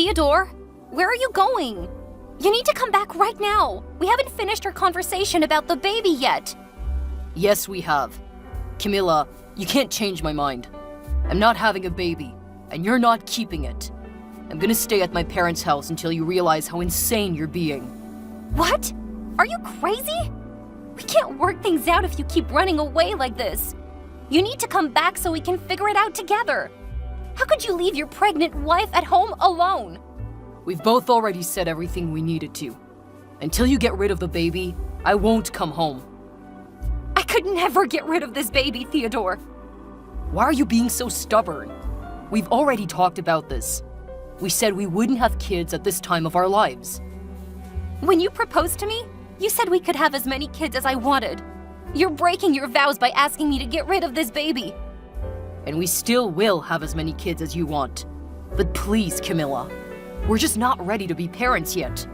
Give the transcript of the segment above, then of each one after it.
Theodore, where are you going? You need to come back right now. We haven't finished our conversation about the baby yet. Yes, we have. Camilla, you can't change my mind. I'm not having a baby, and you're not keeping it. I'm gonna stay at my parents' house until you realize how insane you're being. What? Are you crazy? We can't work things out if you keep running away like this. You need to come back so we can figure it out together. How could you leave your pregnant wife at home alone? We've both already said everything we needed to. Until you get rid of the baby, I won't come home. I could never get rid of this baby, Theodore. Why are you being so stubborn? We've already talked about this. We said we wouldn't have kids at this time of our lives. When you proposed to me, you said we could have as many kids as I wanted. You're breaking your vows by asking me to get rid of this baby. And we still will have as many kids as you want. But please, Camilla, we're just not ready to be parents yet.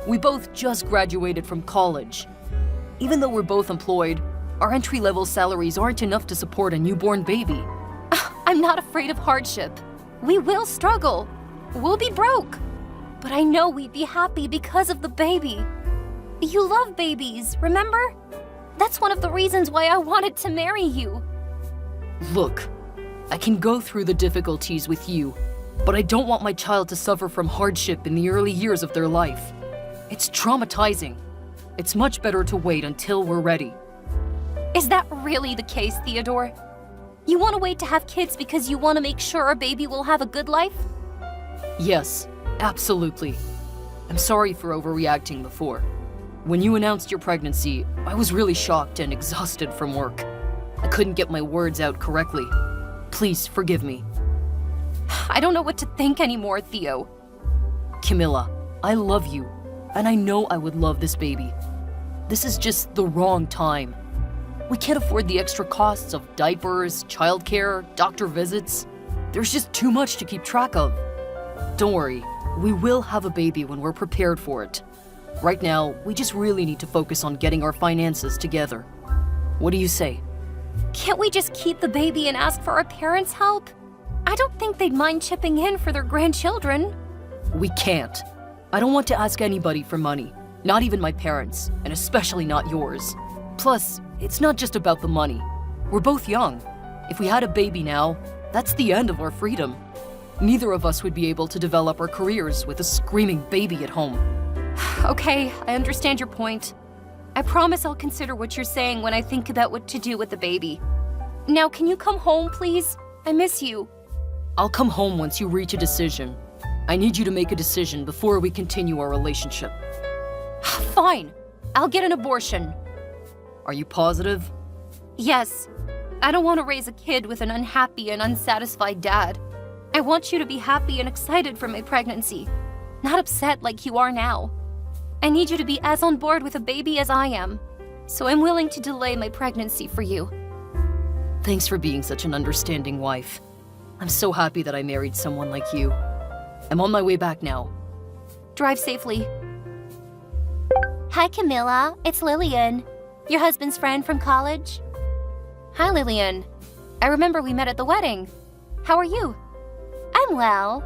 We both just graduated from college. Even though we're both employed, our entry-level salaries aren't enough to support a newborn baby. I'm not afraid of hardship. We will struggle. We'll be broke. But I know we'd be happy because of the baby. You love babies, remember? That's one of the reasons why I wanted to marry you. Look, I can go through the difficulties with you, but I don't want my child to suffer from hardship in the early years of their life. It's traumatizing. It's much better to wait until we're ready. Is that really the case, Theodore? You want to wait to have kids because you want to make sure our baby will have a good life? Yes, absolutely. I'm sorry for overreacting before. When you announced your pregnancy, I was really shocked and exhausted from work. I couldn't get my words out correctly. Please forgive me. I don't know what to think anymore, Theo. Camilla, I love you, and I know I would love this baby. This is just the wrong time. We can't afford the extra costs of diapers, childcare, doctor visits. There's just too much to keep track of. Don't worry, we will have a baby when we're prepared for it. Right now, we just really need to focus on getting our finances together. What do you say? Can't we just keep the baby and ask for our parents' help? I don't think they'd mind chipping in for their grandchildren. We can't. I don't want to ask anybody for money, not even my parents, and especially not yours. Plus, it's not just about the money. We're both young. If we had a baby now, that's the end of our freedom. Neither of us would be able to develop our careers with a screaming baby at home. Okay, I understand your point. I promise I'll consider what you're saying when I think about what to do with the baby. Now, can you come home, please? I miss you. I'll come home once you reach a decision. I need you to make a decision before we continue our relationship. Fine. I'll get an abortion. Are you positive? Yes. I don't want to raise a kid with an unhappy and unsatisfied dad. I want you to be happy and excited for my pregnancy, not upset like you are now. I need you to be as on board with a baby as I am, so I'm willing to delay my pregnancy for you. Thanks for being such an understanding wife. I'm so happy that I married someone like you. I'm on my way back now. Drive safely. Hi, Camilla. It's Lillian, your husband's friend from college. Hi, Lillian. I remember we met at the wedding. How are you? I'm well.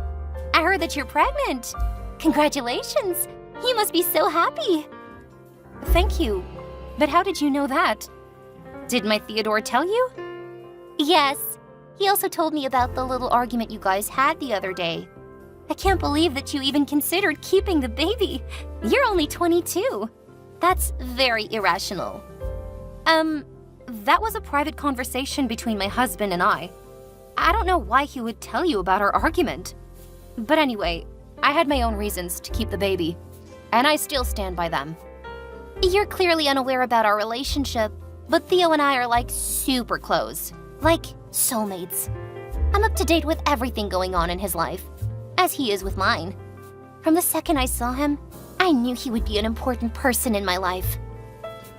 I heard that you're pregnant. Congratulations. You must be so happy. Thank you. But how did you know that? Did my Theodore tell you? Yes. He also told me about the little argument you guys had the other day. I can't believe that you even considered keeping the baby. You're only 22. That's very irrational. That was a private conversation between my husband and I. I don't know why he would tell you about our argument. But anyway, I had my own reasons to keep the baby, and I still stand by them. You're clearly unaware about our relationship, but Theo and I are like super close, like soulmates. I'm up to date with everything going on in his life, as he is with mine. From the second I saw him, I knew he would be an important person in my life.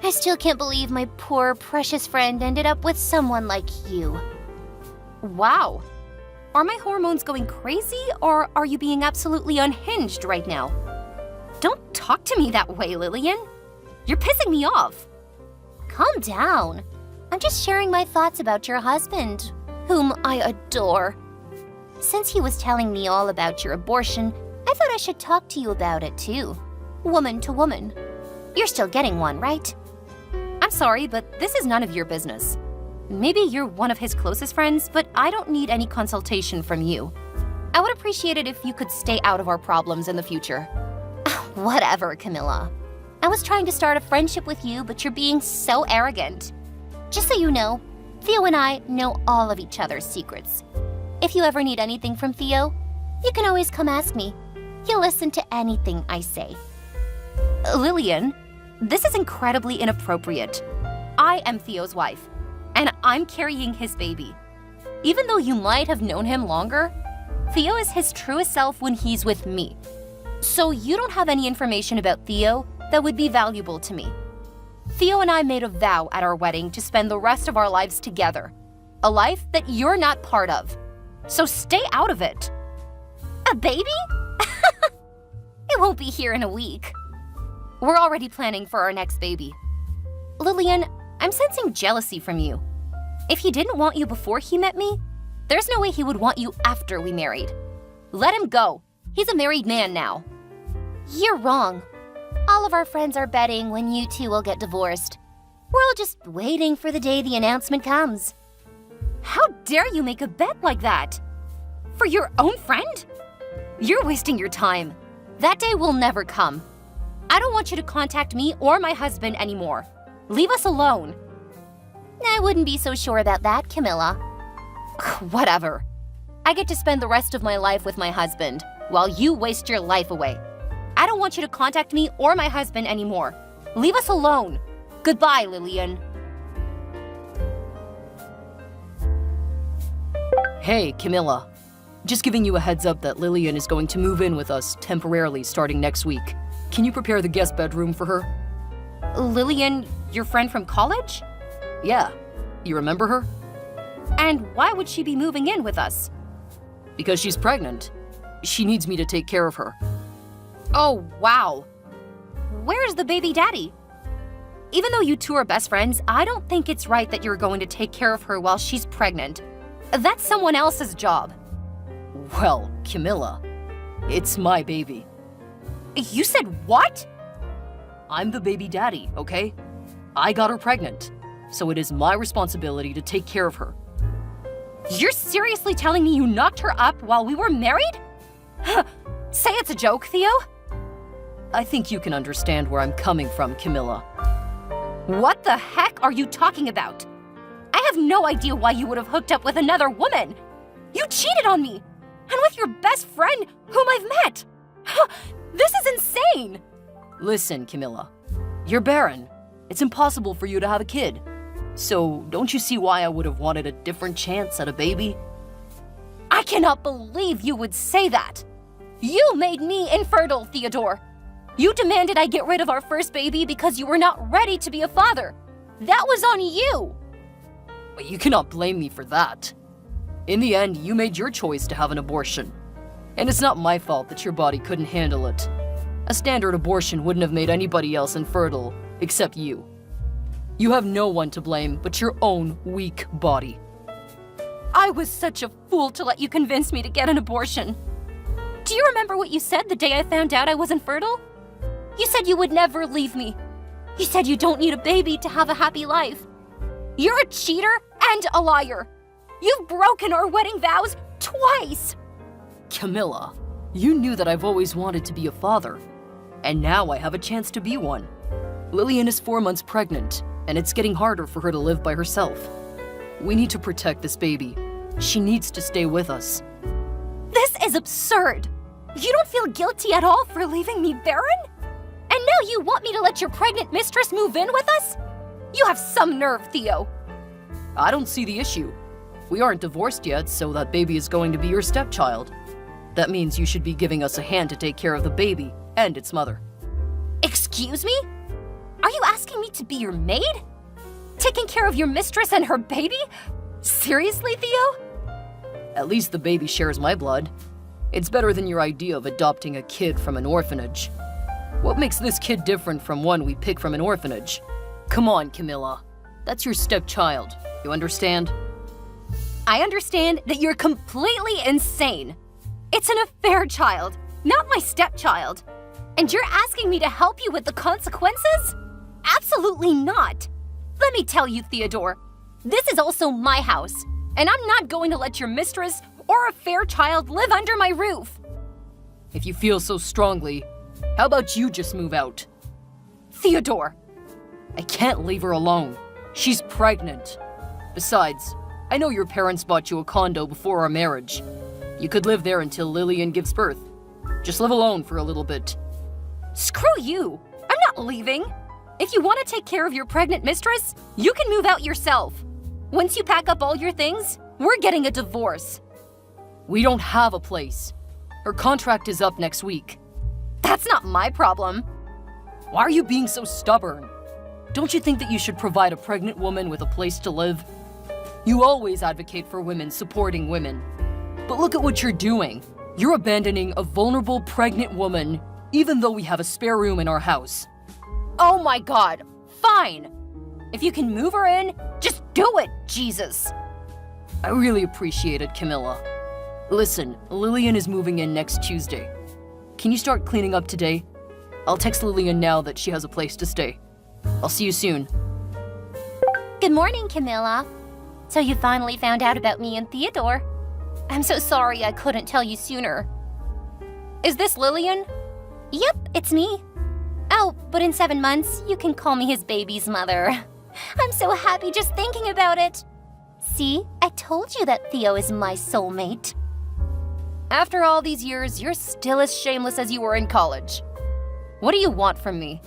I still can't believe my poor, precious friend ended up with someone like you. Wow. Are my hormones going crazy, or are you being absolutely unhinged right now? Don't talk to me that way, Lillian. You're pissing me off. Calm down. I'm just sharing my thoughts about your husband, whom I adore. Since he was telling me all about your abortion, I thought I should talk to you about it too. Woman to woman. You're still getting one, right? I'm sorry, but this is none of your business. Maybe you're one of his closest friends, but I don't need any consultation from you. I would appreciate it if you could stay out of our problems in the future. Whatever, Camilla. I was trying to start a friendship with you, but you're being so arrogant. Just so you know, Theo and I know all of each other's secrets. If you ever need anything from Theo, you can always come ask me. He'll listen to anything I say. Lillian, this is incredibly inappropriate. I am Theo's wife, and I'm carrying his baby. Even though you might have known him longer, Theo is his truest self when he's with me. So you don't have any information about Theo that would be valuable to me. Theo and I made a vow at our wedding to spend the rest of our lives together. A life that you're not part of. So stay out of it. A baby? It won't be here in a week. We're already planning for our next baby. Lillian, I'm sensing jealousy from you. If he didn't want you before he met me, there's no way he would want you after we married. Let him go. He's a married man now. You're wrong. All of our friends are betting when you two will get divorced. We're all just waiting for the day the announcement comes. How dare you make a bet like that? For your own friend? You're wasting your time. That day will never come. I don't want you to contact me or my husband anymore. Leave us alone. I wouldn't be so sure about that, Camilla. Whatever. I get to spend the rest of my life with my husband, while you waste your life away. I don't want you to contact me or my husband anymore. Leave us alone. Goodbye, Lillian. Hey, Camilla. Just giving you a heads up that Lillian is going to move in with us temporarily starting next week. Can you prepare the guest bedroom for her? Lillian, your friend from college? Yeah. You remember her? And why would she be moving in with us? Because she's pregnant. She needs me to take care of her. Oh, wow. Where's the baby daddy? Even though you two are best friends, I don't think it's right that you're going to take care of her while she's pregnant. That's someone else's job. Well, Camilla, it's my baby. You said what? I'm the baby daddy, okay? I got her pregnant, so it is my responsibility to take care of her. You're seriously telling me you knocked her up while we were married? Say it's a joke, Theo. I think you can understand where I'm coming from, Camilla. What the heck are you talking about? I have no idea why you would have hooked up with another woman. You cheated on me, and with your best friend whom I've met. This is insane. Listen, Camilla, you're barren. It's impossible for you to have a kid. So don't you see why I would have wanted a different chance at a baby? I cannot believe you would say that. You made me infertile, Theodore. You demanded I get rid of our first baby because you were not ready to be a father. That was on you. But you cannot blame me for that. In the end, you made your choice to have an abortion. And it's not my fault that your body couldn't handle it. A standard abortion wouldn't have made anybody else infertile, except you. You have no one to blame but your own weak body. I was such a fool to let you convince me to get an abortion. Do you remember what you said the day I found out I was infertile? You said you would never leave me. You said you don't need a baby to have a happy life. You're a cheater and a liar. You've broken our wedding vows twice. Camilla, you knew that I've always wanted to be a father. And now I have a chance to be one. Lillian is 4 months pregnant, and it's getting harder for her to live by herself. We need to protect this baby. She needs to stay with us. This is absurd. You don't feel guilty at all for leaving me barren? And now you want me to let your pregnant mistress move in with us? You have some nerve, Theo. I don't see the issue. We aren't divorced yet, so that baby is going to be your stepchild. That means you should be giving us a hand to take care of the baby and its mother. Excuse me? Are you asking me to be your maid? Taking care of your mistress and her baby? Seriously, Theo? At least the baby shares my blood. It's better than your idea of adopting a kid from an orphanage. What makes this kid different from one we pick from an orphanage? Come on, Camilla. That's your stepchild. You understand? I understand that you're completely insane. It's an affair child, not my stepchild. And you're asking me to help you with the consequences? Absolutely not. Let me tell you, Theodore, this is also my house, and I'm not going to let your mistress or a fair child live under my roof. If you feel so strongly, how about you just move out? Theodore! I can't leave her alone. She's pregnant. Besides, I know your parents bought you a condo before our marriage. You could live there until Lillian gives birth. Just live alone for a little bit. Screw you! I'm not leaving. If you want to take care of your pregnant mistress, you can move out yourself. Once you pack up all your things, we're getting a divorce. We don't have a place. Her contract is up next week. That's not my problem. Why are you being so stubborn? Don't you think that you should provide a pregnant woman with a place to live? You always advocate for women supporting women. But look at what you're doing. You're abandoning a vulnerable pregnant woman, even though we have a spare room in our house. Oh my God, fine. If you can move her in, just do it, Jesus. I really appreciate it, Camilla. Listen, Lillian is moving in next Tuesday. Can you start cleaning up today? I'll text Lillian now that she has a place to stay. I'll see you soon. Good morning, Camilla. So you finally found out about me and Theodore. I'm so sorry I couldn't tell you sooner. Is this Lillian? Yep, it's me. Oh, but in 7 months, you can call me his baby's mother. I'm so happy just thinking about it. See, I told you that Theo is my soulmate. After all these years, you're still as shameless as you were in college. What do you want from me?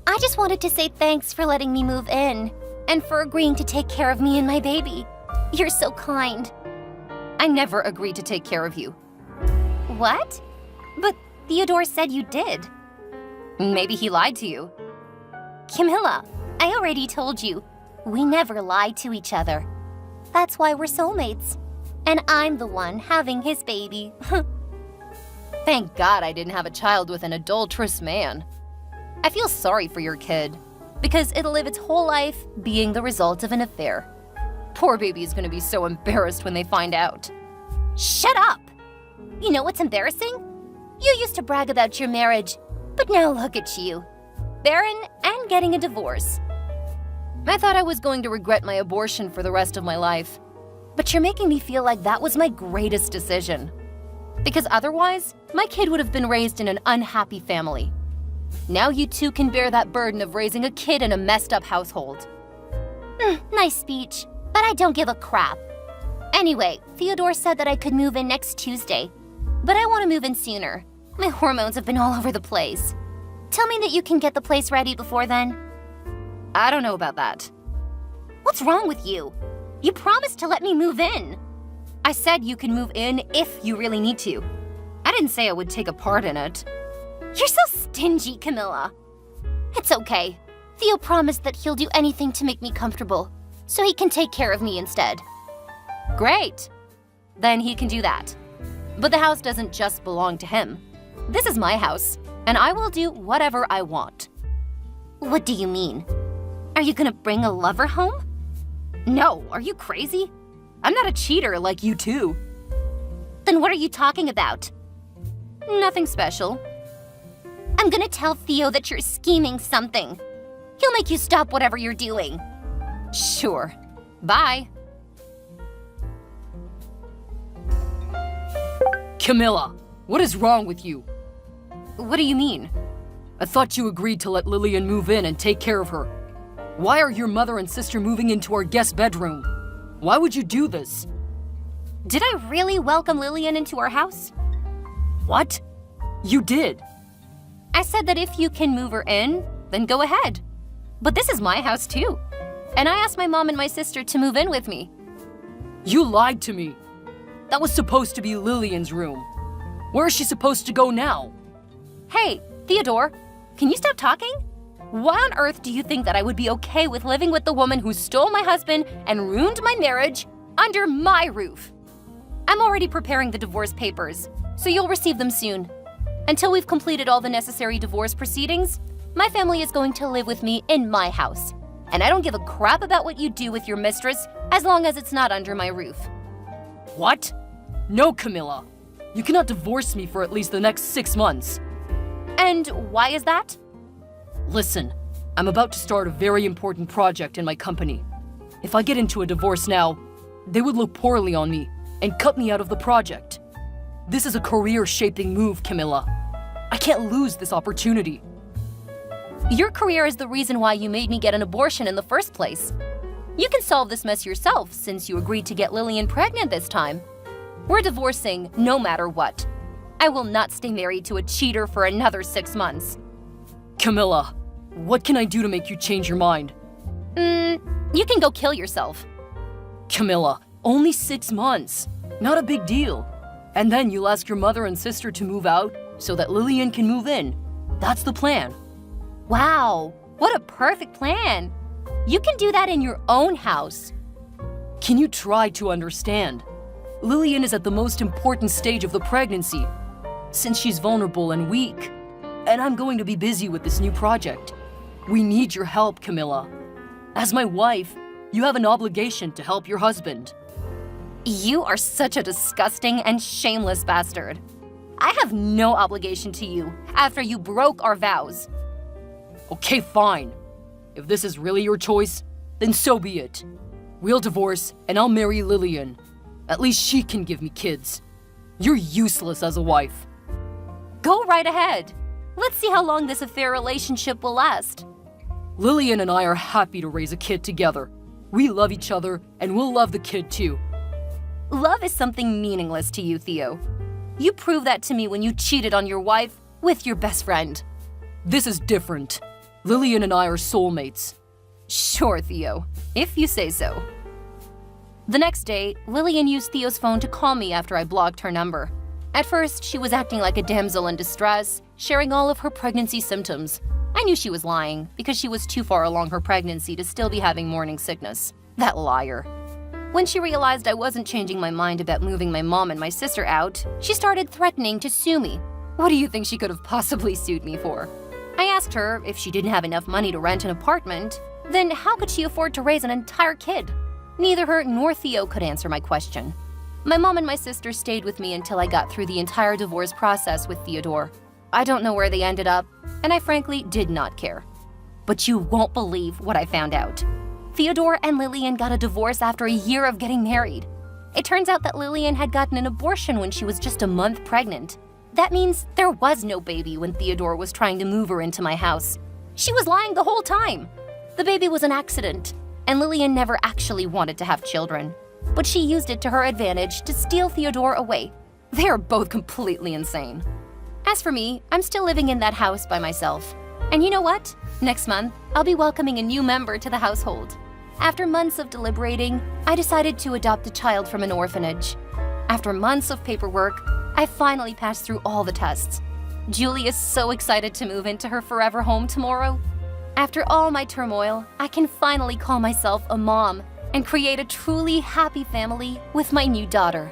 I just wanted to say thanks for letting me move in and for agreeing to take care of me and my baby. You're so kind. I never agreed to take care of you. What? But Theodore said you did. Maybe he lied to you. Camilla, I already told you, we never lie to each other. That's why we're soulmates. And I'm the one having his baby. Thank God I didn't have a child with an adulterous man. I feel sorry for your kid, because it'll live its whole life being the result of an affair. Poor baby is going to be so embarrassed when they find out. Shut up! You know what's embarrassing? You used to brag about your marriage, but now look at you. Barren and getting a divorce. I thought I was going to regret my abortion for the rest of my life. But you're making me feel like that was my greatest decision. Because otherwise, my kid would have been raised in an unhappy family. Now you two can bear that burden of raising a kid in a messed up household. Nice speech, but I don't give a crap. Anyway, Theodore said that I could move in next Tuesday, but I want to move in sooner. My hormones have been all over the place. Tell me that you can get the place ready before then. I don't know about that. What's wrong with you? You promised to let me move in. I said you can move in if you really need to. I didn't say I would take a part in it. You're so stingy, Camilla. It's okay. Theo promised that he'll do anything to make me comfortable, so he can take care of me instead. Great. Then he can do that. But the house doesn't just belong to him. This is my house, and I will do whatever I want. What do you mean? Are you gonna bring a lover home? No, are you crazy? I'm not a cheater like you two. Then what are you talking about? Nothing special. I'm gonna tell Theo that you're scheming something. He'll make you stop whatever you're doing. Sure. Bye. Camilla, what is wrong with you? What do you mean? I thought you agreed to let Lillian move in and take care of her. Why are your mother and sister moving into our guest bedroom? Why would you do this? Did I really welcome Lillian into our house? What? You did. I said that if you can move her in, then go ahead. But this is my house too. And I asked my mom and my sister to move in with me. You lied to me. That was supposed to be Lillian's room. Where is she supposed to go now? Hey, Theodore, can you stop talking? Why on earth do you think that I would be okay with living with the woman who stole my husband and ruined my marriage under my roof? I'm already preparing the divorce papers, so you'll receive them soon. Until we've completed all the necessary divorce proceedings, my family is going to live with me in my house. And I don't give a crap about what you do with your mistress as long as it's not under my roof. What? No, Camilla. You cannot divorce me for at least the next 6 months. And why is that? Listen, I'm about to start a very important project in my company. If I get into a divorce now, they would look poorly on me and cut me out of the project. This is a career-shaping move, Camilla. I can't lose this opportunity. Your career is the reason why you made me get an abortion in the first place. You can solve this mess yourself since you agreed to get Lillian pregnant this time. We're divorcing no matter what. I will not stay married to a cheater for another 6 months. Camilla, what can I do to make you change your mind? You can go kill yourself. Camilla, only 6 months. Not a big deal. And then you'll ask your mother and sister to move out so that Lillian can move in. That's the plan. Wow, what a perfect plan. You can do that in your own house. Can you try to understand? Lillian is at the most important stage of the pregnancy, since she's vulnerable and weak. And I'm going to be busy with this new project. We need your help, Camilla. As my wife, you have an obligation to help your husband. You are such a disgusting and shameless bastard. I have no obligation to you after you broke our vows. Okay, fine. If this is really your choice, then so be it. We'll divorce and I'll marry Lillian. At least she can give me kids. You're useless as a wife. Go right ahead. Let's see how long this affair relationship will last. Lillian and I are happy to raise a kid together. We love each other and we'll love the kid too. Love is something meaningless to you, Theo. You proved that to me when you cheated on your wife with your best friend. This is different. Lillian and I are soulmates. Sure, Theo, if you say so. The next day, Lillian used Theo's phone to call me after I blocked her number. At first, she was acting like a damsel in distress, sharing all of her pregnancy symptoms. I knew she was lying because she was too far along her pregnancy to still be having morning sickness. That liar. When she realized I wasn't changing my mind about moving my mom and my sister out, she started threatening to sue me. What do you think she could have possibly sued me for? I asked her if she didn't have enough money to rent an apartment, then how could she afford to raise an entire kid? Neither her nor Theo could answer my question. My mom and my sister stayed with me until I got through the entire divorce process with Theodore. I don't know where they ended up, and I frankly did not care. But you won't believe what I found out. Theodore and Lillian got a divorce after a year of getting married. It turns out that Lillian had gotten an abortion when she was just a month pregnant. That means there was no baby when Theodore was trying to move her into my house. She was lying the whole time. The baby was an accident, and Lillian never actually wanted to have children. But she used it to her advantage to steal Theodore away. They are both completely insane. As for me, I'm still living in that house by myself. And you know what? Next month, I'll be welcoming a new member to the household. After months of deliberating, I decided to adopt a child from an orphanage. After months of paperwork, I finally passed through all the tests. Julie is so excited to move into her forever home tomorrow. After all my turmoil, I can finally call myself a mom and create a truly happy family with my new daughter.